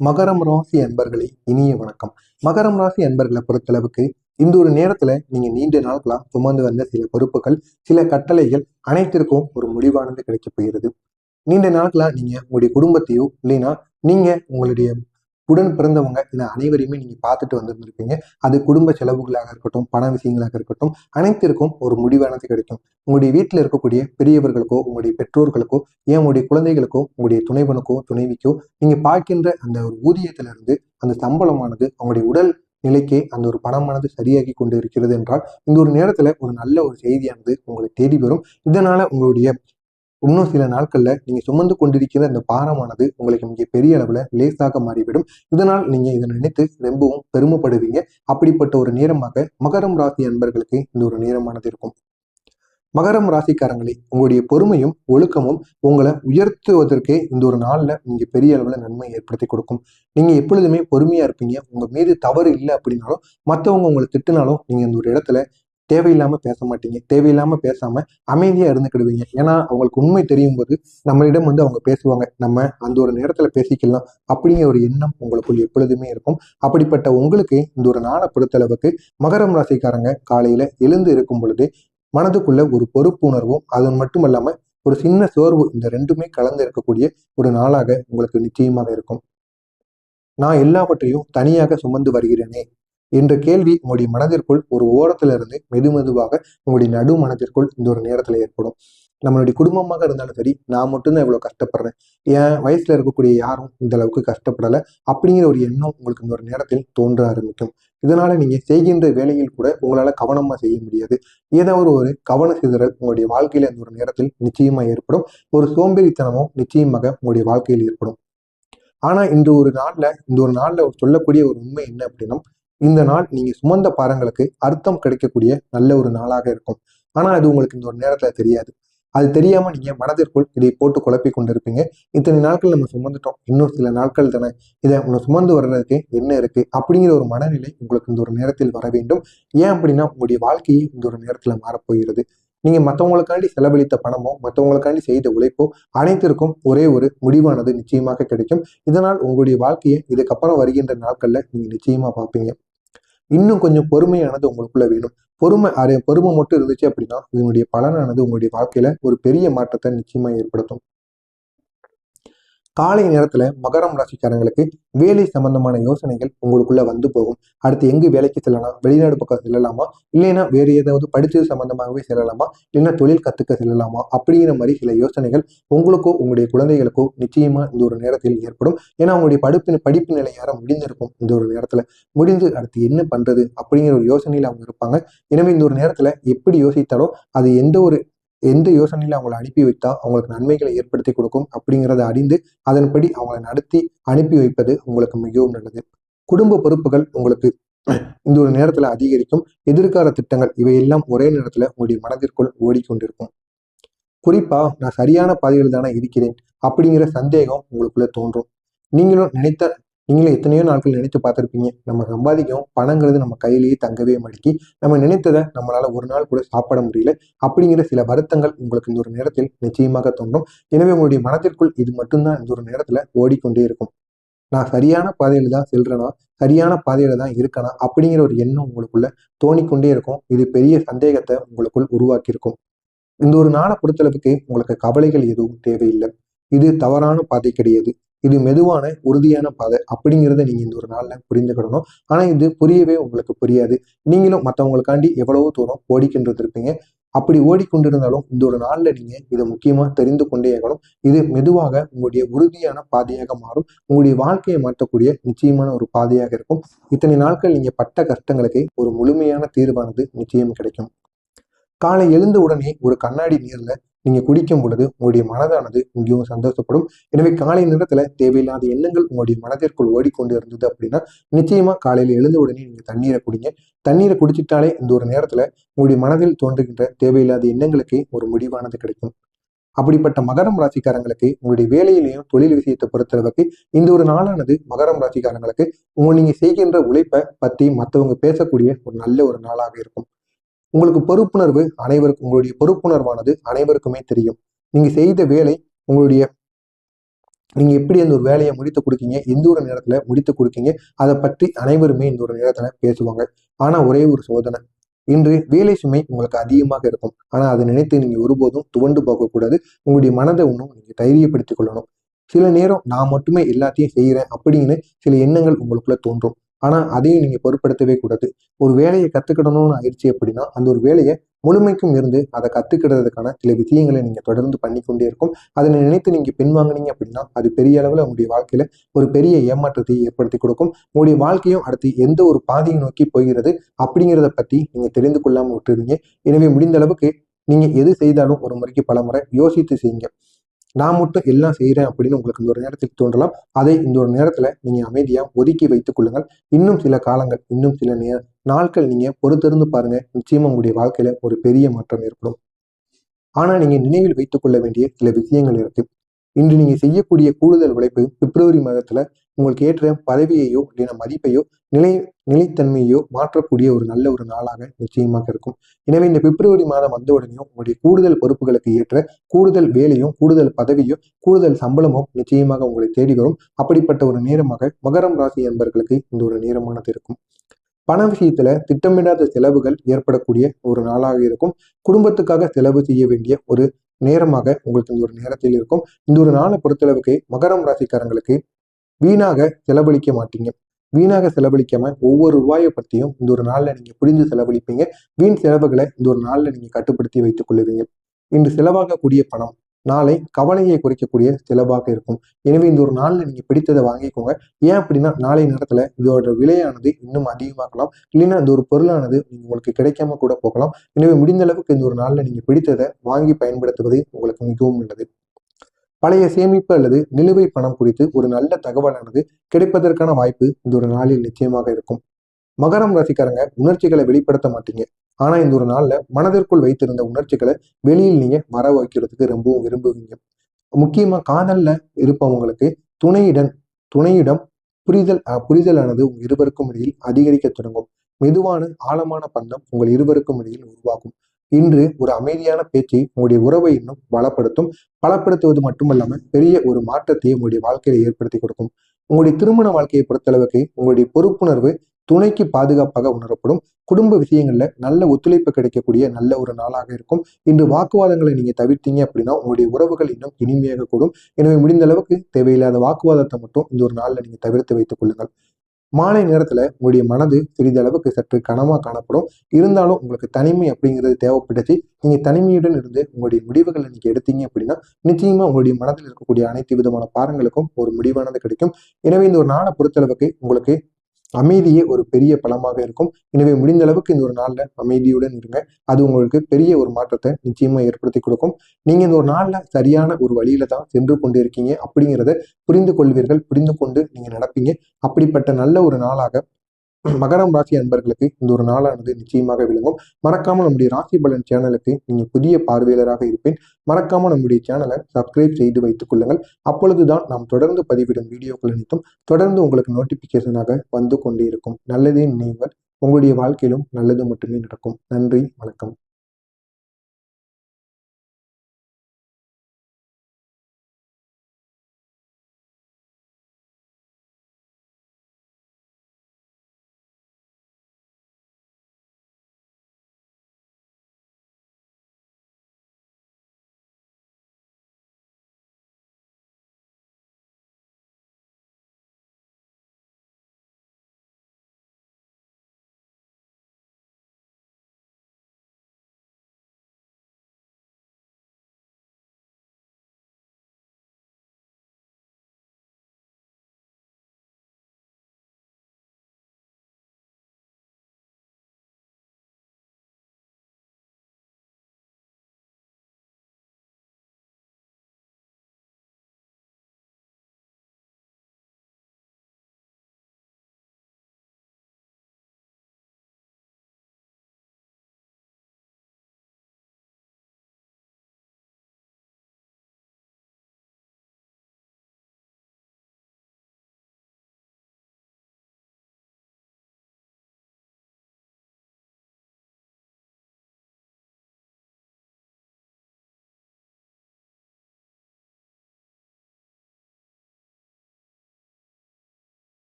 மகரம் ராசி அன்பர்களே, இனிய வணக்கம். மகரம் ராசி அன்பர்களை பொறுத்தளவுக்கு இந்த ஒரு நேரத்துல நீங்க நீண்ட நாட்களா சுமந்து வந்த சில பொறுப்புகள், சில கட்டளைகள் அனைத்திற்கும் ஒரு முடிவானது கிடைக்க போகிறது. நீண்ட நாட்களா நீங்க உங்களுடைய குடும்பத்தையோ இல்லைன்னா நீங்க உங்களுடைய உடன் பிறந்தவங்க இல்லை அனைவரையுமே நீங்க பார்த்துட்டு வந்திருந்திருப்பீங்க. அது குடும்ப செலவுகளாக இருக்கட்டும், பண விஷயங்களாக இருக்கட்டும், அனைத்திற்கும் ஒரு முடிவானது கிடைக்கும். உங்களுடைய வீட்டில் இருக்கக்கூடிய பெரியவர்களுக்கோ, உங்களுடைய பெற்றோர்களுக்கோ, ஏன் உங்களுடைய குழந்தைகளுக்கோ, உங்களுடைய துணைவனுக்கோ துணைவிக்கோ நீங்க பார்க்கின்ற அந்த ஒரு ஊதியத்திலிருந்து அந்த சம்பளமானது அவங்களுடைய உடல் நிலைக்கே அந்த ஒரு பணமானது சரியாகி கொண்டு இருக்கிறது என்றால், இந்த ஒரு நேரத்துல ஒரு நல்ல ஒரு செய்தியானது உங்களை தேடி வரும். இதனால உங்களுடைய இன்னும் சில நாட்கள்ல நீங்க சுமந்து கொண்டிருக்கிற அந்த பாரமானது உங்களுக்கு மிக பெரிய அளவுல லேசாக மாறிவிடும். இதனால் நீங்க இதை நினைத்து ரொம்பவும் பெருமைப்படுவீங்க. அப்படிப்பட்ட ஒரு நேரமாக மகரம் ராசி அன்பர்களுக்கு இந்த ஒரு நேரமானது இருக்கும். மகரம் ராசிக்காரங்களே, உங்களுடைய பொறுமையும் ஒழுக்கமும் உங்களை உயர்த்துவதற்கே இந்த ஒரு நாள்ல நீங்க பெரிய அளவுல நன்மை ஏற்படுத்தி கொடுக்கும். நீங்க எப்பொழுதுமே பொறுமையா இருப்பீங்க. உங்க மீது தவறு இல்லை அப்படின்னாலும், மற்றவங்க உங்களை திட்டினாலும் நீங்க இந்த ஒரு இடத்துல தேவையில்லாம பேச மாட்டீங்க. தேவையில்லாம பேசாம அமைதியா இருந்துக்கிடுவீங்க. ஏன்னா அவங்களுக்கு உண்மை தெரியும் போது நம்மளிடம் அவங்க பேசுவாங்க. நம்ம அந்த ஒரு நேரத்துல பேசிக்கலாம் அப்படிங்கிற ஒரு எண்ணம் உங்களுக்குள் எப்பொழுதுமே இருக்கும். அப்படிப்பட்ட உங்களுக்கு இந்த ஒரு நாளை பொறுத்தளவுக்கு மகரம் ராசிக்காரங்க காலையில எழுந்து இருக்கும் பொழுது மனதுக்குள்ள ஒரு பொறுப்புணர்வும் அது மட்டுமல்லாம ஒரு சின்ன சோர்வு, இந்த ரெண்டுமே கலந்து இருக்கக்கூடிய ஒரு நாளாக உங்களுக்கு நிச்சயமாக இருக்கும். நான் எல்லாவற்றையும் தனியாக சுமந்து வருகிறேனே என்ற கேள்வி உங்களுடைய மனதிற்குள் ஒரு ஓரத்துல இருந்து மெதுமெதுவாக உங்களுடைய நடு மனதிற்குள் இந்த ஒரு நேரத்துல ஏற்படும். நம்மளுடைய குடும்பமாக இருந்தாலும் சரி, நான் மட்டும்தான் இவ்வளவு கஷ்டப்படுறேன், என் வயசுல இருக்கக்கூடிய யாரும் இந்த அளவுக்கு கஷ்டப்படலை அப்படிங்கிற ஒரு எண்ணம் உங்களுக்கு இந்த ஒரு நேரத்தில் தோன்ற ஆரம்பிக்கும். இதனால நீங்க செய்கின்ற வேலையில் கூட உங்களால கவனமா செய்ய முடியாது. ஏதாவது ஒரு கவன சிதறல் உங்களுடைய வாழ்க்கையில இந்த ஒரு நேரத்தில் நிச்சயமா ஏற்படும். ஒரு சோம்பேறித்தனமும் நிச்சயமாக உங்களுடைய வாழ்க்கையில் ஏற்படும். ஆனா இந்த ஒரு நாள்ல சொல்லக்கூடிய ஒரு உண்மை என்ன அப்படின்னா, இந்த நாள் நீங்க சுமந்த பாரங்களுக்கு அர்த்தம் கிடைக்கக்கூடிய நல்ல ஒரு நாளாக இருக்கும். ஆனா அது உங்களுக்கு இந்த ஒரு நேரத்துல தெரியாது. அது தெரியாம நீங்க மனதிற்குள் இதை போட்டு குழப்பிக் கொண்டிருப்பீங்க. இத்தனை நாட்கள் நம்ம சுமந்துட்டோம், இன்னும் சில நாட்கள் தானே, இதை நம்ம சுமந்து வர்றதுக்கு என்ன இருக்கு அப்படிங்கிற ஒரு மனநிலை உங்களுக்கு இந்த ஒரு நேரத்தில் வர வேண்டும். ஏன் அப்படின்னா உங்களுடைய வாழ்க்கையை இந்த ஒரு நேரத்துல மாறப்போகிறது. நீங்க மற்றவங்களுக்காண்டி செலவழித்த பணமோ, மற்றவங்களுக்காண்டி செய்த உழைப்போ அனைத்திற்கும் ஒரே ஒரு முடிவானது நிச்சயமாக கிடைக்கும். இதனால் உங்களுடைய வாழ்க்கையை இதுக்கப்புறம் வருகின்ற நாட்கள்ல நீங்க நிச்சயமா பார்ப்பீங்க. இன்னும் கொஞ்சம் பொறுமையானது உங்களுக்குள்ள வேணும். பொறுமை மட்டும் இருந்துச்சு அப்படின்னா இதனுடைய பலனானது உங்களுடைய வாழ்க்கையில ஒரு பெரிய மாற்றத்தை நிச்சயமா ஏற்படுத்தும். காலை நேரத்துல மகரம் ராசிக்காரங்களுக்கு வேலை சம்பந்தமான யோசனைகள் உங்களுக்குள்ள வந்து போகும். அடுத்து எங்கு வேலைக்கு செல்லலாம், வெளிநாடு பக்கம் செல்லலாமா, இல்லைன்னா வேறு ஏதாவது படிச்சது சம்பந்தமாகவே செல்லலாமா, இல்லைன்னா தொழில் கத்துக்க செல்லலாமா அப்படிங்கிற மாதிரி சில யோசனைகள் உங்களுக்கோ உங்களுடைய குழந்தைகளுக்கோ நிச்சயமா இந்த ஒரு நேரத்தில் ஏற்படும். ஏன்னா உங்களுடைய படிப்பு நிலை யாரும் முடிந்திருக்கும். இந்த ஒரு நேரத்துல முடிந்து அடுத்து என்ன பண்றது அப்படிங்கிற ஒரு யோசனையில அவங்க இருப்பாங்க. எனவே இந்த ஒரு நேரத்துல எப்படி யோசித்தாலும் அது எந்த யோசனையில அவங்களை அனுப்பி வைத்தா அவங்களுக்கு நன்மைகளை ஏற்படுத்தி கொடுக்கும் அப்படிங்கிறத அறிந்து அதன்படி அவங்களை நடத்தி அனுப்பி வைப்பது உங்களுக்கு மிகவும் நல்லது. குடும்ப பொறுப்புகள் உங்களுக்கு இந்த ஒரு நேரத்துல அதிகரிக்கும். எதிர்கால திட்டங்கள் இவையெல்லாம் ஒரே நேரத்துல உங்களுடைய மனதிற்குள் ஓடிக்கொண்டிருக்கும். குறிப்பா நான் சரியான பாதையில் தானே இருக்கிறேன் அப்படிங்கிற சந்தேகம் உங்களுக்குள்ள தோன்றும். நீங்களும் நினைத்த நீங்களும் எத்தனையோ நாட்கள் நினைத்து பார்த்திருப்பீங்க, நம்ம சம்பாதிக்கும் பணங்கிறது நம்ம கையிலேயே தங்கவே மாட்டேங்கி, நம்ம நினைத்ததை நம்மளால ஒரு நாள் கூட சாப்பிட முடியல அப்படிங்கிற சில வருத்தங்கள் உங்களுக்கு இந்த ஒரு நேரத்தில் நிச்சயமாக தோன்றும். எனவே உங்களுடைய மனதிற்குள் இது மட்டும்தான் இந்த ஒரு நேரத்துல ஓடிக்கொண்டே இருக்கும். நான் சரியான பாதையில தான் செல்றேனா, சரியான பாதையில தான் இருக்கனா அப்படிங்கிற ஒரு எண்ணம் உங்களுக்குள்ள தோணிக்கொண்டே இருக்கும். இது பெரிய சந்தேகத்தை உங்களுக்குள் உருவாக்கி இருக்கும். இந்த ஒரு நாளை பொறுத்தளவுக்கு உங்களுக்கு கவலைகள் எதுவும் தேவையில்லை. இது தவறான பாதை கிடையாது. இது மெதுவான உறுதியான பாதை அப்படிங்கிறத நீங்க இந்த ஒரு நாள்ல புரிந்துக்கிடணும். ஆனா இது புரியவே உங்களுக்கு புரியாது. நீங்களும் மற்றவங்களுக்காண்டி எவ்வளவோ தூரம் ஓடிக்கொண்டு இருப்பீங்க. அப்படி ஓடிக்கொண்டிருந்தாலும் இந்த ஒரு நாள்ல நீங்க இதை முக்கியமா தெரிந்து கொண்டே ஆகணும். இது மெதுவாக உங்களுடைய உறுதியான பாதையாக மாறும். உங்களுடைய வாழ்க்கையை மாற்றக்கூடிய நிச்சயமான ஒரு பாதையாக இருக்கும். இத்தனை நாட்கள் நீங்க பட்ட கஷ்டங்களுக்கு ஒரு முழுமையான தீர்வானது நிச்சயம் கிடைக்கும். காலை எழுந்த உடனே ஒரு கண்ணாடி நீர்ல நீங்க குடிக்கும் பொழுது உங்களுடைய மனதானது மிகவும் சந்தோஷப்படும். எனவே காலை நேரத்துல தேவையில்லாத எண்ணங்கள் உங்களுடைய மனதிற்குள் ஓடிக்கொண்டு இருந்தது அப்படின்னா நிச்சயமா காலையில எழுந்த உடனே நீங்க தண்ணீரை குடிங்க. தண்ணீரை குடிச்சிட்டாலே இந்த ஒரு நேரத்துல உங்களுடைய மனதில் தோன்றுகின்ற தேவையில்லாத எண்ணங்களுக்கு ஒரு முடிவானது கிடைக்கும். அப்படிப்பட்ட மகரம் ராசிக்காரங்களுக்கு உங்களுடைய வேலையிலையும் தொழில் விஷயத்தை பொறுத்தளவுக்கு இந்த ஒரு நாளானது மகரம் ராசிக்காரங்களுக்கு நீங்க செய்கின்ற உழைப்பை பத்தி மற்றவங்க பேசக்கூடிய ஒரு நல்ல ஒரு நாளாக இருக்கும். உங்களுக்கு உங்களுடைய பொறுப்புணர்வானது அனைவருக்குமே தெரியும். நீங்க செய்த வேலை உங்களுடைய நீங்க எப்படி அந்த ஒரு வேலையை முடித்து கொடுக்கீங்க, எந்த ஒரு நேரத்துல முடித்து கொடுக்கீங்க, அதை பற்றி அனைவருமே இந்த ஒரு நேரத்துல பேசுவாங்க. ஆனா ஒரே ஒரு சோதனை, இன்று வேலை சுமை உங்களுக்கு அதிகமாக இருக்கும். ஆனா அதை நினைத்து நீங்க ஒருபோதும் துவண்டு போகக்கூடாது. உங்களுடைய மனதை இன்னும் நீங்க தைரியப்படுத்திக் கொள்ளணும். சில நேரம் நான் மட்டுமே எல்லாத்தையும் செய்யறேன் அப்படின்னு சில எண்ணங்கள் உங்களுக்குள்ள தோன்றும். ஆனா அதையும் நீங்க பொருட்படுத்தவே கூடாது. ஒரு வேலையை கத்துக்கிடணும்னு ஆயிடுச்சு அப்படின்னா அந்த ஒரு வேலையை முழுமைக்கும் இருந்து அதை கத்துக்கிறதுக்கான சில விஷயங்களை நீங்க தொடர்ந்து பண்ணிக்கொண்டே இருக்கும். அதை நினைத்து நீங்க பின்வாங்கினீங்க அப்படின்னா அது பெரிய அளவுல உங்களுடைய வாழ்க்கையில ஒரு பெரிய ஏமாற்றத்தை ஏற்படுத்தி கொடுக்கும். உங்களுடைய வாழ்க்கையும் அடுத்து எந்த ஒரு பாதையை நோக்கி போகிறது அப்படிங்கிறத பத்தி நீங்க தெரிந்து கொள்ளாம விட்டுருவீங்க. எனவே முடிந்த அளவுக்கு நீங்க எது செய்தாலும் ஒரு முறைக்கு பல முறை யோசித்து செய்யுங்க. நான் மட்டும் எல்லாம் செய்யறேன் அப்படின்னு உங்களுக்கு இந்த ஒரு நேரத்தில் தோன்றலாம். அதை இந்த ஒரு நேரத்துல நீங்க அமைதியா ஒதுக்கி வைத்துக் கொள்ளுங்கள். இன்னும் சில காலங்கள், இன்னும் சில நாட்கள் நீங்க பொறுத்திருந்து பாருங்க. நிச்சயமா உங்களுடைய வாழ்க்கையில ஒரு பெரிய மாற்றம் ஏற்படும். ஆனா நீங்க நினைவில் வைத்துக் கொள்ள வேண்டிய சில விஷயங்கள் இருக்கு. இன்று நீங்க செய்யக்கூடிய கூடுதல் உழைப்பு பிப்ரவரி மாதத்துல உங்களுக்கு ஏற்ற பதவியையோ இல்லைன்னா மதிப்பையோ நிலை நிலைத்தன்மையோ மாற்றக்கூடிய ஒரு நல்ல ஒரு நாளாக நிச்சயமாக இருக்கும். எனவே இந்த பிப்ரவரி மாதம் வந்த உடனேயும் உங்களுடைய கூடுதல் பொறுப்புகளுக்கு ஏற்ற கூடுதல் வேலையும் கூடுதல் பதவியும் கூடுதல் சம்பளமும் நிச்சயமாக உங்களை தேடி வரும். அப்படிப்பட்ட ஒரு நேரமாக மகரம் ராசி என்பவர்களுக்கு இந்த ஒரு நேரமானது இருக்கும். பண விஷயத்துல திட்டமிடாத செலவுகள் ஏற்படக்கூடிய ஒரு நாளாக இருக்கும். குடும்பத்துக்காக செலவு செய்ய வேண்டிய ஒரு நேரமாக உங்களுக்கு இந்த ஒரு நேரத்தில் இருக்கும். இந்த ஒரு நாளை பொறுத்தளவுக்கு மகரம் ராசிக்காரங்களுக்கு வீணாக செலவழிக்க மாட்டீங்க. வீணாக செலவழிக்காம ஒவ்வொரு ரூபாயை பற்றியும் இந்த ஒரு நாள்ல நீங்க புரிந்து செலவழிப்பீங்க. வீண் செலவுகளை இந்த ஒரு நாள்ல நீங்க கட்டுப்படுத்தி வைத்துக் கொள்ளுவீங்க. இன்று செலவாகக்கூடிய பணம் நாளை கவலையை குறைக்கக்கூடிய செலவாக இருக்கும். எனவே இந்த ஒரு நாள்ல நீங்க பிடித்ததை வாங்கிக்கோங்க. ஏன் அப்படின்னா நாளை நேரத்துல இதோட விலையானது இன்னும் அதிகமாகலாம். இல்லைன்னா இந்த ஒரு பொருளானது உங்களுக்கு கிடைக்காம கூட போகலாம். எனவே முடிந்த அளவுக்கு இந்த ஒரு நாள்ல நீங்க பிடித்ததை வாங்கி பயன்படுத்துவது உங்களுக்கு மிகவும் நல்லது. பழைய சேமிப்பு அல்லது நிலுவை பணம் குறித்து ஒரு நல்ல தகவலானது கிடைப்பதற்கான வாய்ப்பு இந்த ஒரு நாளில் நிச்சயமாக இருக்கும். மகரம் ராசிக்காரங்க உணர்ச்சிகளை வெளிப்படுத்த மாட்டீங்க. ஆனா இந்த ஒரு நாள்ல மனதிற்குள் வைத்திருந்த உணர்ச்சிகளை வெளியில் நீங்க வர வைக்கிறதுக்கு ரொம்பவும் விரும்புவீங்க. முக்கியமா காதல்ல இருப்பவங்களுக்கு துணையிடம் துணையிடம் புரிதலானது உங்க இருவருக்கும் இடையில் அதிகரிக்க தொடங்கும். மெதுவான ஆழமான பந்தம் உங்கள் இருவருக்கும் இடையில் உருவாகும். இன்று ஒரு அமைதியான பேச்சு உங்களுடைய உறவை இன்னும் பலப்படுத்துவது மட்டுமல்லாம பெரிய ஒரு மாற்றத்தை உங்களுடைய வாழ்க்கையில ஏற்படுத்தி கொடுக்கும். உங்களுடைய திருமண வாழ்க்கையை பொறுத்தளவுக்கு உங்களுடைய பொறுப்புணர்வு துணைக்கு பாதுகாப்பாக உணரப்படும். குடும்ப விஷயங்கள்ல நல்ல ஒத்துழைப்பு கிடைக்கக்கூடிய நல்ல ஒரு நாளாக இருக்கும். இன்று வாக்குவாதங்களை நீங்க தவிர்த்தீங்க அப்படின்னா உங்களுடைய உறவுகள் இன்னும் இனிமையாக கூடும். எனவே முடிந்த அளவுக்கு தேவையில்லாத வாக்குவாதத்தை மட்டும் இந்த ஒரு நாள்ல நீங்க தவிர்த்து வைத்துக் கொள்ளுங்கள். மாலை நேரத்துல உங்களுடைய மனது சிறிதளவுக்கு சற்று கனமா காணப்படும். இருந்தாலும் உங்களுக்கு தனிமை அப்படிங்கிறது தேவைப்பட்டுச்சு. நீங்க தனிமையுடன் இருந்து உங்களுடைய முடிவுகளை நீங்க எடுத்தீங்க அப்படின்னா நிச்சயமா உங்களுடைய மனதில் இருக்கக்கூடிய அனைத்து விதமான பாரங்களுக்கும் ஒரு முடிவானது கிடைக்கும். எனவே இந்த ஒரு நாளை பொறுத்தளவுக்கு உங்களுக்கு அமைதியே ஒரு பெரிய பலமாக இருக்கும். எனவே முடிந்த அளவுக்கு இந்த ஒரு நாள்ல அமைதியுடன் இருங்க. அது உங்களுக்கு பெரிய ஒரு மாற்றத்தை நிச்சயமா ஏற்படுத்தி கொடுக்கும். நீங்க இந்த ஒரு நாள்ல சரியான ஒரு வழியில தான் சென்று கொண்டு இருக்கீங்க அப்படிங்கிறத புரிந்து கொள்வீர்கள். புரிந்து கொண்டு நீங்க நடப்பீங்க. அப்படிப்பட்ட நல்ல ஒரு நாளாக மகரம் ராசி அன்பர்களுக்கு இந்த ஒரு நாளானது நிச்சயமாக விளங்கும். மறக்காம நம்முடைய ராசி பலன் சேனலுக்கு நீங்க புதிய பார்வையாளராக இருப்பேன். மறக்காம நம்முடைய சேனலை சப்ஸ்கிரைப் செய்து வைத்துக் கொள்ளுங்கள். அப்பொழுதுதான் நாம் தொடர்ந்து பதிவிடும் வீடியோக்கள் அனைத்தும் தொடர்ந்து உங்களுக்கு நோட்டிபிகேஷனாக வந்து கொண்டே இருக்கும். நல்லதே நினைவுங்கள். உங்களுடைய வாழ்க்கையிலும் நல்லது மட்டுமே நடக்கும். நன்றி, வணக்கம்.